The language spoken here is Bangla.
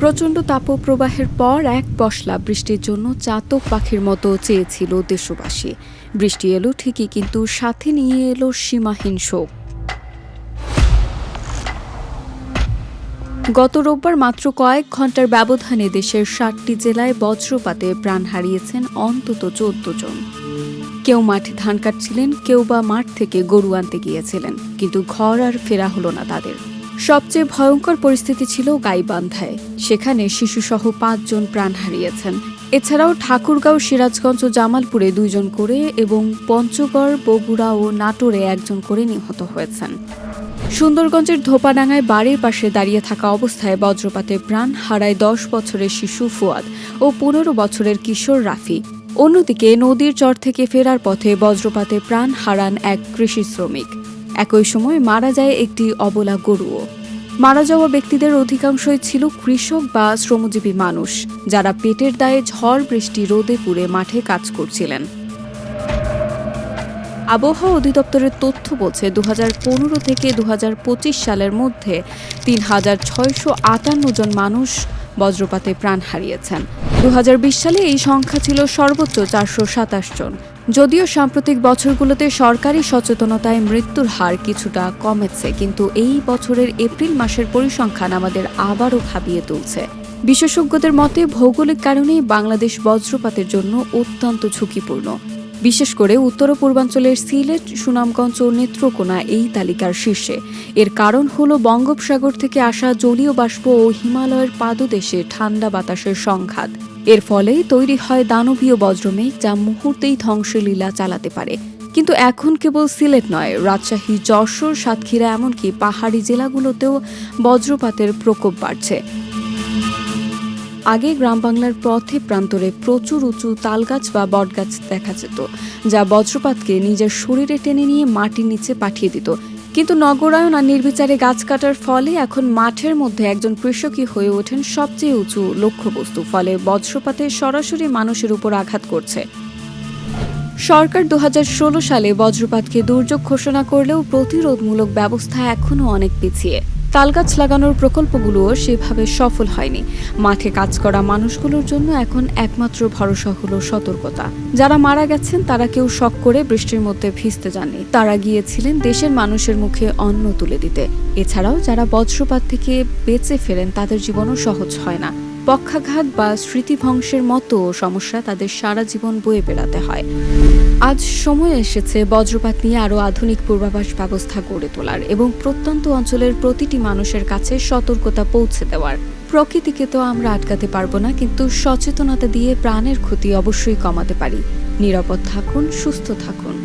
প্রচণ্ড তাপপ্রবাহের পর এক পশলা বৃষ্টির জন্য চাতক পাখির মতো চেয়েছিল দেশবাসী। বৃষ্টি এলো ঠিকই, কিন্তু সাথে নিয়ে এলো সীমাহীন শোক। গত রোববার মাত্র কয়েক ঘন্টার ব্যবধানে দেশের ৭টি জেলায় বজ্রপাতে প্রাণ হারিয়েছেন অন্তত ১৪ জন। কেউ মাঠে ধান কাটছিলেন, কেউ বা মাঠ থেকে গরু আনতে গিয়েছিলেন, কিন্তু ঘর আর ফেরা হলো না তাদের। সবচেয়ে ভয়ঙ্কর পরিস্থিতি ছিল গাইবান্ধায়। সেখানে শিশুসহ ৫ জন প্রাণ হারিয়েছেন। এছাড়াও ঠাকুরগাঁও, সিরাজগঞ্জ ও জামালপুরে ২ জন করে এবং পঞ্চগড়, বগুড়া ও নাটোরে ১ জন করে নিহত হয়েছেন। সুন্দরগঞ্জের ধোপাডাঙ্গায় বাড়ির পাশে দাঁড়িয়ে থাকা অবস্থায় বজ্রপাতে প্রাণ হারায় ১০ বছরের শিশু ফুয়াদ ও ১৫ বছরের কিশোর রাফি। অন্যদিকে নদীর চর থেকে ফেরার পথে বজ্রপাতে প্রাণ হারান এক কৃষি শ্রমিক। একই সময় মারা যায় একটি অবলা গরুও। মারা যাওয়া ব্যক্তিদের অধিকাংশই ছিল কৃষক বা শ্রমজীবী মানুষ, যারা পেটের দায়ে ঝড় বৃষ্টি রোদে পুড়ে মাঠে কাজ করছিলেন। আবহাওয়া অধিদপ্তরের তথ্য বলছে ২০১৫ থেকে ২০২৫ সালের মধ্যে ৩,৬৫৮ জন মানুষ বজ্রপাতে প্রাণ হারিয়েছেন। ২০২০ সালে এই সংখ্যা ছিল সর্বোচ্চ ৪২৭ জন। যদিও সাম্প্রতিক বছরগুলোতে সরকারি সচেতনতায় মৃত্যুর হার কিছুটা কমেছে, কিন্তু এই বছরের এপ্রিল মাসের পরিসংখ্যান আমাদের আবারও ভাবিয়ে তুলছে। বিশেষজ্ঞদের মতে ভৌগোলিক কারণেই বাংলাদেশ বজ্রপাতের জন্য অত্যন্ত ঝুঁকিপূর্ণ। বিশেষ করে উত্তর পূর্বাঞ্চলের সিলেট, সুনামগঞ্জ ও নেত্রকোনা এই তালিকার শীর্ষে। এর কারণ হল বঙ্গোপসাগর থেকে আসা জলীয় বাষ্প ও হিমালয়ের পাদদেশে ঠান্ডা বাতাসের সংঘাত। এর ফলেই তৈরি হয় দানবীয় বজ্রমেঘ, যা মুহূর্তেই ধ্বংসলীলা চালাতে পারে। কিন্তু এখন কেবল সিলেট নয়, রাজশাহী, যশোর, সাতক্ষীরা এমনকি পাহাড়ি জেলাগুলোতেও বজ্রপাতের প্রকোপ বাড়ছে। আগে গ্রাম বাংলার পথে প্রান্তরে প্রচুর উঁচু তালগাছ বা বটগাছ দেখা যেত, যা বজ্রপাতকে নিজের শরীরে টেনে নিয়ে মাটির নিচে পাঠিয়ে দিত। কিন্তু নগরায়ন আর নির্বিচারে গাছ কাটার ফলে এখন মাঠের মধ্যে একজন কৃষকই হয়ে ওঠেন সবচেয়ে উঁচু লক্ষ্যবস্তু। ফলে বজ্রপাতে সরাসরি মানুষের উপর আঘাত করছে। সরকার ২০১৬ সালে বজ্রপাতকে দুর্যোগ ঘোষণা করলেও প্রতিরোধমূলক ব্যবস্থা এখনও অনেক পিছিয়ে। তালগাছ লাগানোর প্রকল্পগুলোও সেভাবে সফল হয়নি। মাঠে কাজ করা মানুষগুলোর জন্য এখন একমাত্র ভরসা হলো সতর্কতা। যারা মারা গেছেন তারা কেউ শখ করে বৃষ্টির মধ্যে ভিজতে যাননি, তারা গিয়েছিলেন দেশের মানুষের মুখে অন্ন তুলে দিতে। এছাড়াও যারা বজ্রপাত থেকে বেঁচে ফেরেন তাদের জীবনও সহজ হয় না। পক্ষাঘাত বা স্মৃতিভংশের মতো সমস্যা তাদের সারা জীবন বয়ে বেড়াতে হয়। আজ সময় এসেছে বজ্রপাত নিয়ে আরও আধুনিক পূর্বাভাস ব্যবস্থা গড়ে তোলার এবং প্রত্যন্ত অঞ্চলের প্রতিটি মানুষের কাছে সতর্কতা পৌঁছে দেওয়ার। প্রকৃতিকে তো আমরা আটকাতে পারবো না, কিন্তু সচেতনতা দিয়ে প্রাণের ক্ষতি অবশ্যই কমাতে পারি। নিরাপদ থাকুন, সুস্থ থাকুন।